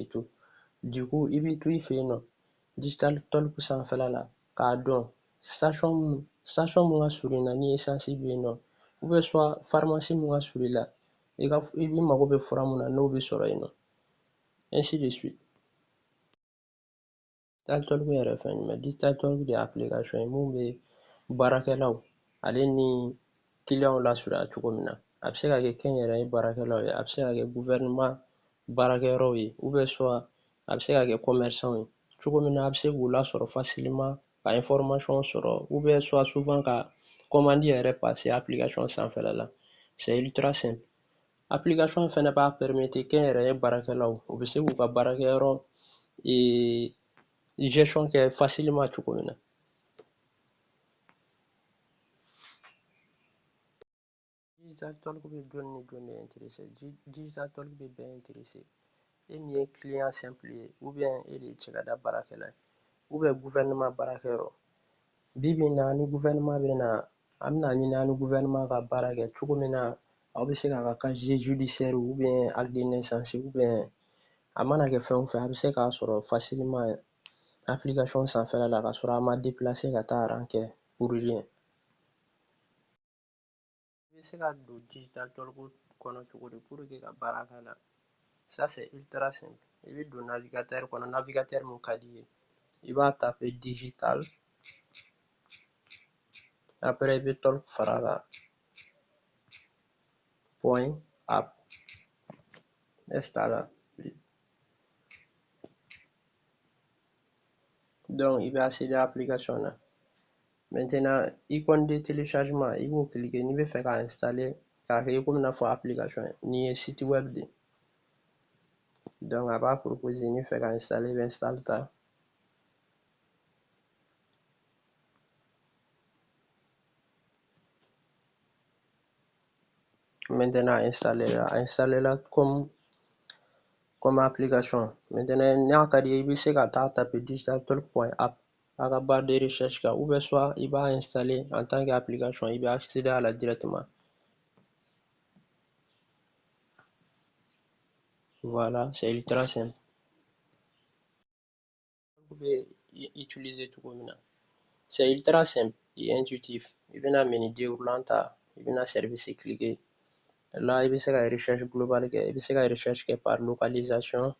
et tout. Du coup, il bɛ to i fɛ yen nɔ digital talk sanfɛla la k'a dɔn station mun ka surun i na ni essence bɛ yen nɔ soit pharmacie mun ka surun i la i mago bɛ fura mun na n'o bɛ sɔrɔ yen nɔ ainsi de suite. Digital talk yɛrɛ fɛn jumɛn digital talk de ye application ye mun bɛ baarakɛlaw ale ni clients lasurunya cogo min na a bɛ se ka kɛ kɛnyɛrɛye baarakɛlaw ye a bɛ se ka kɛ gouvernement baarakɛyɔrɔw ye soit a bɛ se ka kɛ commerçants ye cogo min na a bɛ se k'u lasɔrɔ facilement ka information sɔrɔ soit souvent ka commande yɛrɛ passer application sanfɛla la c'est ultra simple. Application fɛnɛ b'a permettre kɛnyɛrɛye baarakɛlaw u bɛ se k'u ka baarakɛyɔrɔ gestion kɛ facilement cogo min na. Digital talk bɛ jɔn ni jɔn de intéressé digital talk bɛ bɛɛ intéressé e min ye client simple ye e de ye cɛkada baarakɛla ye gouvernement baarakɛyɔrɔ bi bi in na ni gouvernement bɛ na an bɛna ɲini an ni gouvernement ka baara kɛ cogo min na aw bɛ se k'a ka casier judiciaire acte de naissance a mana kɛ fɛn o fɛn a bɛ se k'a sɔrɔ facilement application sanfɛla la ka sɔrɔ a ma déplacer ka taa rang kɛ pour rien. I bɛ se ka don digital talk kɔnɔ cogo di pour que ka baara k'a la ça c'est ultra simple i bɛ don navigateur kɔnɔ navigateur mun ka d'i ye i b'a taper digital après i bɛ talk far'a kan point app est là donc i bɛ accéder application na maintenant icône de téléchargement i b'o cliquer n'i bɛ fɛ k'a installer k'a kɛ i komi i n'a fɔ application nin ye site web de ye donc a b'a proposer n'i bɛ fɛ k'a installer i bɛ install ta maintenant a installé la comme application maintenant n'a ka d'i ye i bɛ se ka taa taper digital talk point app a ka barre de recherche kan soit i b'a installer en tant qu'application i bɛ accéder à la directement. Voilà, c'est ultra simple. Vous pouvez utiliser tout comme ça. C'est ultra simple et intuitif. Il vient à menu déroulant, il vient à service cliquer. Là, il va faire une recherche globale, il va faire une recherche par localisation,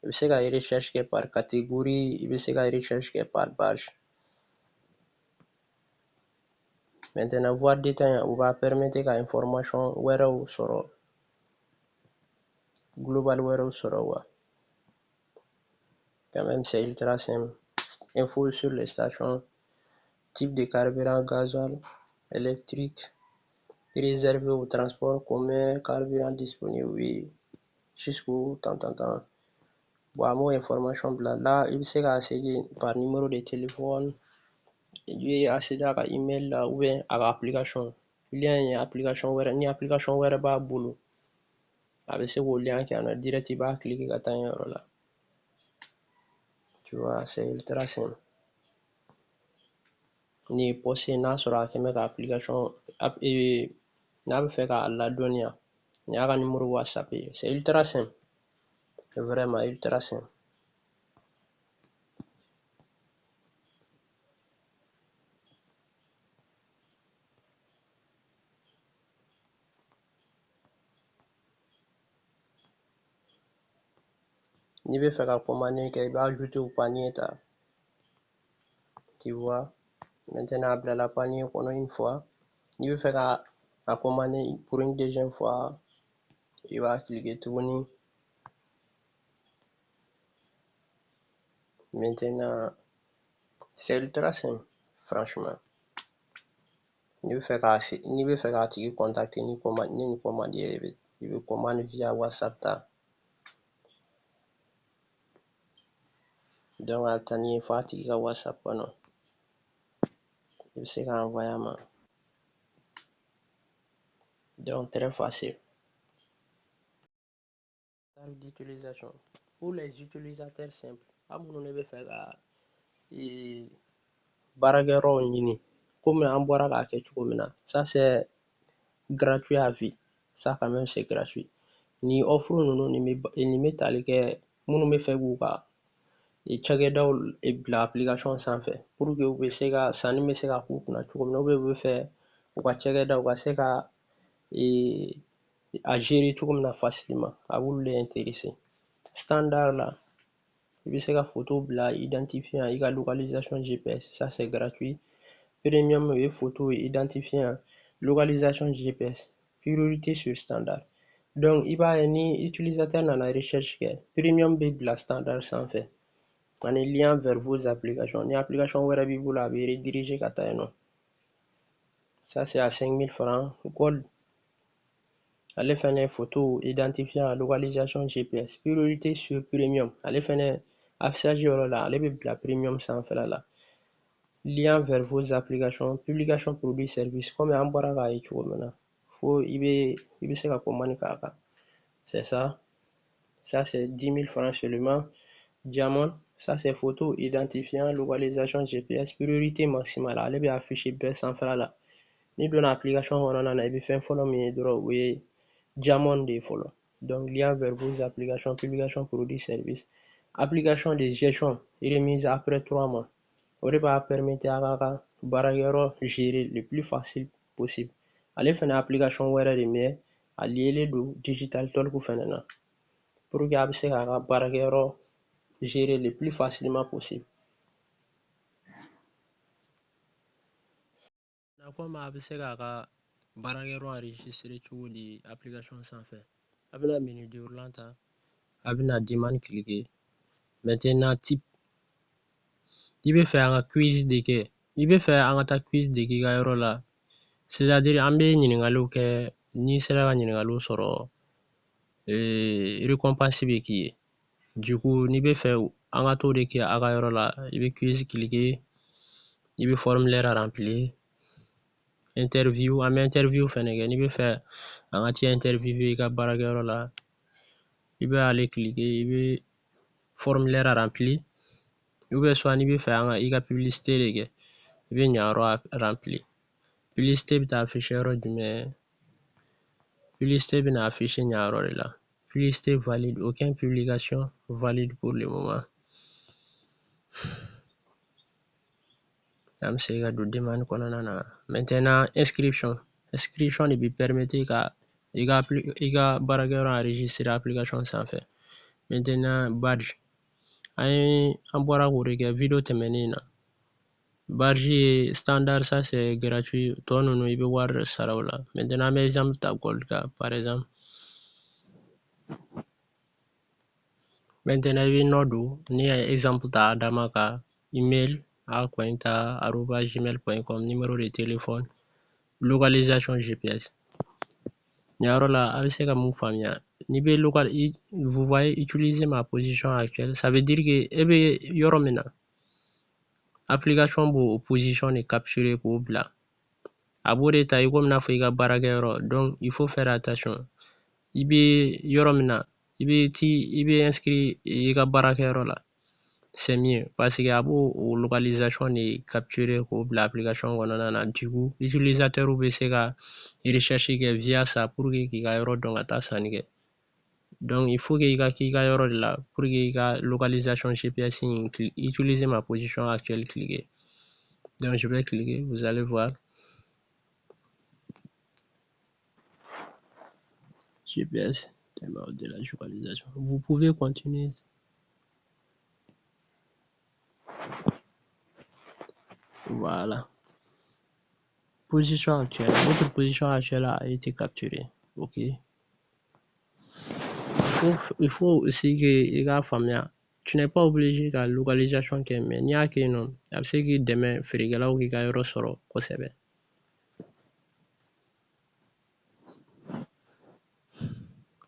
il va faire une recherche par catégorie, il va faire une recherche par page. Maintenant, voir détail, on va permettre que l'information soit global soit quand même c'est ultra simple. Info sur les stations, type de carburant gasoil, électrique, réservé au transport commun, carburant disponible, oui, jusqu'au temps. Bon, moi, information là, il sera accéder par numéro de téléphone, il accéder à email là, ou bien à l'application. Il y a une application, ni application web b'a bolo. Avec ce lien qui est direct, il va cliquer là. Tu vois, c'est ultra simple. Ni posé n'a sur la application n'a pas fait qu'à la donner ni a numéro WhatsApp c'est ultra simple, vraiment ultra simple. Ni bɛ fɛ ka commander kɛ i b'a ajouter au panier ta, tu vois. Maintenant a bila la panier kɔnɔ une fois, ni bɛ fɛ ka commander pour une deuxième fois i b'a cliquer tuguni. Maintenant c'est ultra simple franchement. Ni bɛ fɛ k'a tigi contacter ni commande ye i bɛ commande via WhatsApp ta. Donc a bɛ taa n'i ye f'a tigi ka WhatsApp kɔnɔ i bɛ se k'a envoyer a ma. Donc très facile. D'utilisation pour les utilisateurs simples a minnu ne bɛ fɛ ka baarakɛyɔrɔw ɲini komi an bɔra k'a kɛ cogo min na, ça c'est gratuit à vie, ça quand même c'est gratuit. Ni offre ninnu nin bɛ tali kɛ minnu bɛ fɛ k'u ka cakɛdaw bila application sanfɛ pour que u bɛ se ka sanni bɛ se ka k'u kunna cogo min na, u bɛ fɛ u ka cakɛdaw ka se ka a gérer cogo min na facilement a b'olu le intéresser. Standard la i bɛ se ka photo bila identifiant i ka localisation GPS, ça c'est gratuit. Premium o ye photo identifiant localisation GPS, priorité sur standard. Donc i b'a ye ni utilisateur nana recherche kɛ, premium bɛ bila standard sanfɛ ani lien vers vos applications. Ni application wɛrɛ b'i bolo a bɛ rediriger ka taa yen nɔ. Ça c'est à 5000 francs. Gold ale fɛnɛ photo identifiant localisation GPS, priorité sur premium. Ale fɛnɛ affichage yɔrɔ la ale bɛ bila premium sanfɛla la. Lien vers vos applications, publication produit service, comme an bɔra k'a ye cogo min na, fo i bɛ se ka commande k'a kan. C'est ça. Ça c'est 10 000 francs seulement. Diamond, ça c'est photo identifiant localisation GPS, priorité maximale. Ale bɛ afficher bɛɛ sanfɛla la. Ni donna application kɔnɔna na i bɛ fɛn fɔlɔ min ye dɔrɔn o ye Diamond de ye fɔlɔ. Donc lien vers vos applications, publication produit service, application de gestion remise après 3 mois. O de b'a permettre a k'a ka baarakɛyɔrɔ gérer le plus facile possible. Ale fɛnɛ application wɛrɛ de mais a lielen don digital talk fɛnɛ na pour que a bɛ se k'a ka baarakɛyɔrɔ gérer le plus facilement possible. Comme a bɛ se k'a ka baarakɛyɔrɔ enregistrer cogo di application sanfɛ, a bɛna menu déroulant ta, a bɛna demande cliquer. Maintenant type, i bɛ fɛ an ka quiz de kɛ, i bɛ fɛ an ka taa quiz de k'i ka yɔrɔ la, c'est-à-dire an bɛ ɲininkaliw kɛ, n'i sera ka ɲininkaliw sɔrɔ récompense bɛ k'i ye. Du coup n'i bɛ fɛ an ka t'o de kɛ a ka yɔrɔ la, i bɛ quiz cliquer, i bɛ formulaire remplir, interview, an bɛ interview fɛnɛ kɛ, n'i bɛ fɛ an ka t'i interviewer i ka baarakɛyɔrɔ la, i bɛ ale cliquer, i bɛ formulaire remplir, ou bien soit n'i bɛ fɛ i ka publicité de kɛ, i bɛ ɲa yɔrɔ remplir. Publicité bɛ taa afficher yɔrɔ jumɛn? Publicité bɛna afficher ɲa yɔrɔ de la. Publicité valide, aucune publication valide pour le moment. An bɛ se ka don demande kɔnɔna na. Maintenant inscription. Inscription de bɛ permettre ka i ka baarakɛyɔrɔ enregistrer application sanfɛ. Maintenant badge. An bɔra k'o de kɛ video tɛmɛnen na. Badge ye standard, ça c'est gratuit. Tɔ ninnu i bɛ wari de sara o la. Maintenant an bɛ exemple ta gold kan par exemple. Maintenant i bɛ nɔ don, n'i ye exemple ta Adama ka email a.gmail.com, numéro de téléphone, localisation GPS. Nin yɔrɔ la a bɛ se ka mun faamuya, n'i bɛ vous voyez utiliser ma position actuelle, ça veut dire que e bɛ yɔrɔ min na, application b'o position de capturer k'o bila. A b'o de ta i komi n'a fɔ i ka baarakɛyɔrɔ. Donc il faut faire attention. I bɛ yɔrɔ min na, i bɛ inscrit i ka baarakɛyɔrɔ la. C'est mieux parce que a b'o localisation de capturer k'o bila application kɔnɔna na. Du coup utilisateur bɛ se ka recherche kɛ via ça pour que k'i ka yɔrɔ dɔn ka taa sanni kɛ. Donc il faut que i ka k'i ka yɔrɔ de la pour que i ka localisation GPS in utiliser ma position actuelle cliquer. Donc je vais cliquer, vous allez voir. GPS de la localisation. Vous pouvez continuer. Voilà. Position actuelle. Votre position actuelle a été capturée. OK. Il faut aussi que i k'a faamuya. Tu n'es pas obligé ka localisation kɛ, mais n'i y'a kɛ yen nɔ, a bɛ se k'i dɛmɛ feerekɛlaw k'i ka yɔrɔ sɔrɔ kosɛbɛ.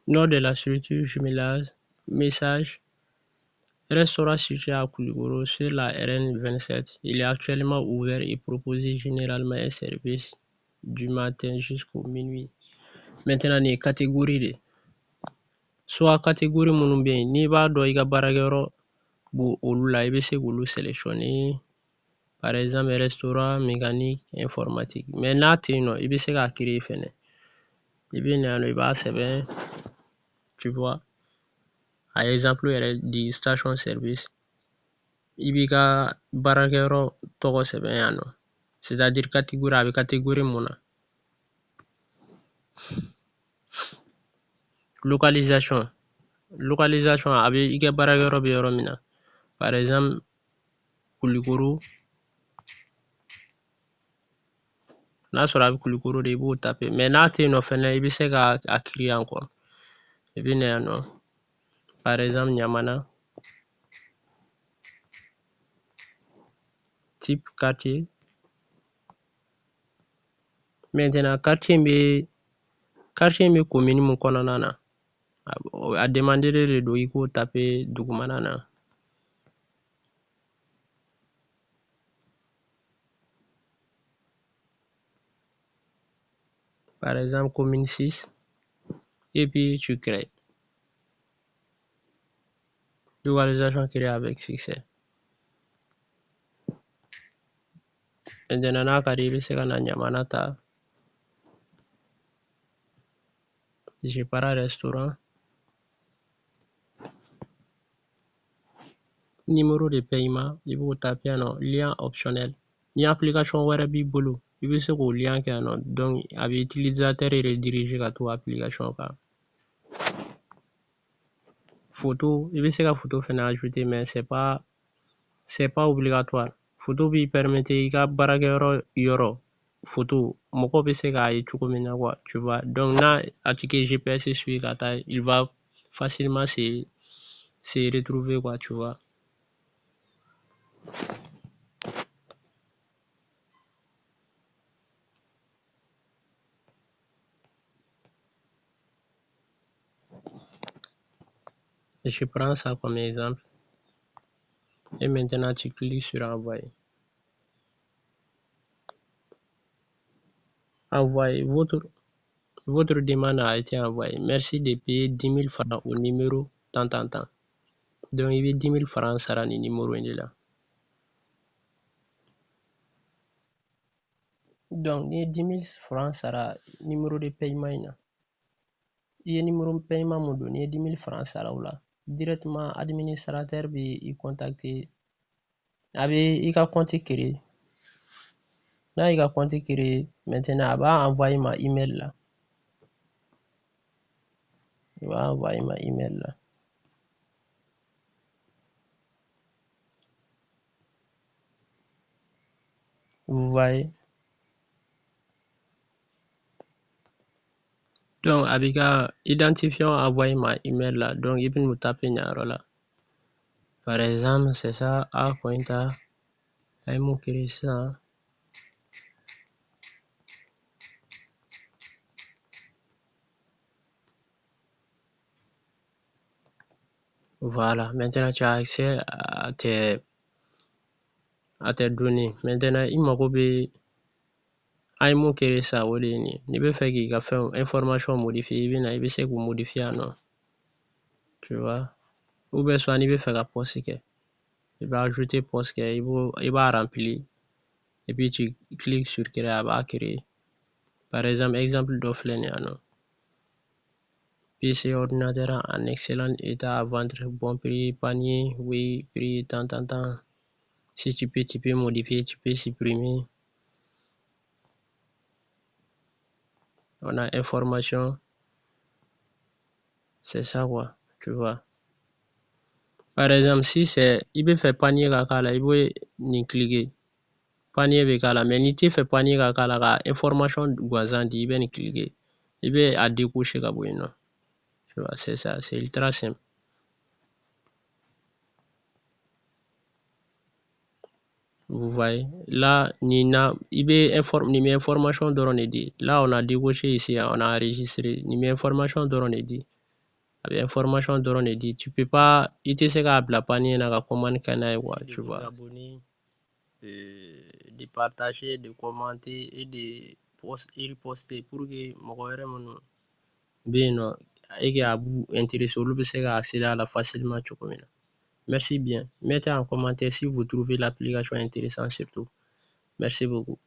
Nom de la structure, jumelage, message. Restaurant situé à Koulikoro sur la RN 27. Il est actuellement ouvert et propose généralement un service du matin jusqu'au minuit. Maintenant, nin ye catégorie de. Soit catégorie minnu bɛ yen, n'i b'a dɔn i ka baarakɛyɔrɔ olu la, i bɛ se k'olu sélectionner. Par exemple, restaurant, mécanique, informatique. Mais n'a tɛ yen nɔ, i bɛ se k'a créer fɛnɛ. I bɛ na yan nɔ, i b'a sɛbɛn, tu vois. a exemple yɛrɛ di station service, i b'i ka baarakɛyɔrɔ tɔgɔ sɛbɛn yan nɔ, c'est-à-dire catégorie, a bɛ catégorie mun na. Localisation a bɛ i ka baarakɛyɔrɔ bɛ yɔrɔ min na, par exemple Kulikoro, n'a sɔrɔ a bɛ Kulikoro de, i b'o taper, mais n'a tɛ yen nɔ fɛnɛ i bɛ se ka a créer encore, i bɛ na yan nɔ, par exemple Ɲamana, type quartier, maintenant quartier in bɛ commune mun kɔnɔna na, a demanderen de don i k'o taper dugumana na. Par exemple commune 6, et puis tu crées. Localisation créée avec succès. Maintenant n'a ka di i bɛ se ka na Ɲamana ta, je pars restaurant, numéro de paiement i b'o taper yan nɔ, lien optionnel, ni application wɛrɛ b'i bolo i bɛ se k'o lien kɛ yan nɔ, donc a bɛ utilisateur rediriger ka to application kan. Photo, i bɛ se ka photo fɛnɛ ajouter mais c'est pas obligatoire. Photo b'i permettre i ka baarakɛyɔrɔ yɔrɔ photo mɔgɔw bɛ se k'a ye cogo min na quoi, tu vois, donc n'a a tigi ye GPS suit ka taa, il va facilement se retrouver quoi, tu vois. Je prends ça comme exemple. Et maintenant, tu cliques sur envoyer. Envoyer. Votre demande a été envoyée. Merci de payer 10 000 francs au numéro tant. Donc, il y a 10 000 francs sera le numéro là. Donc, il y a 10 000 francs sera le numéro de paiement. Il y a numéro de paiement, il y a 10 000 francs sera là. Directement, administrateur il contacter. Il a compte créé. Là, il a compte créé. Maintenant, il va envoyer ma email là. Il va envoyer ma email là. Vous voyez. Donc, avec identifiant envoyer ma email là, donc il peut nous taper là. Par exemple, c'est ça, à pointa, à mon ça. Voilà, maintenant tu as accès à tes données. Maintenant, il m'a coupé. A mon ça, ou ni be fait qu'il a fait information modifiée, il be se que modifier non. Tu vois? Ou bien soit il be fait la poste que. Il va ajouter poste que, il va remplir. Et puis tu cliques sur créer, il va créer. Par exemple d'offre non. PC ordinateur en excellent état à vendre, bon prix, panier, oui, prix, tant. Si tu peux modifier, tu peux supprimer. On a information. C'est ça quoi, tu vois. Par exemple, si c'est, il peut faire panier kakala, il peut ni cliquer. Panier bekala, mais ni tu fais panier kakala, ka information guazandi, il peut ni cliquer. Il peut à décocher kabouino. Tu vois, c'est ça, c'est ultra simple. Vous voyez, là, il met information de dit. Là, on a décoché ici, on a enregistré. Il met information de dit. Avec information de dit. Tu peux pas, il te sait qu'à la panier, n'a commande canal, tu vois. Abonner, de partager, de commenter et de poster pour que mon bien, et que à vous intéresser, vous pouvez accéder à la facilement. Merci bien. Mettez en commentaire si vous trouvez l'application intéressante surtout. Merci beaucoup.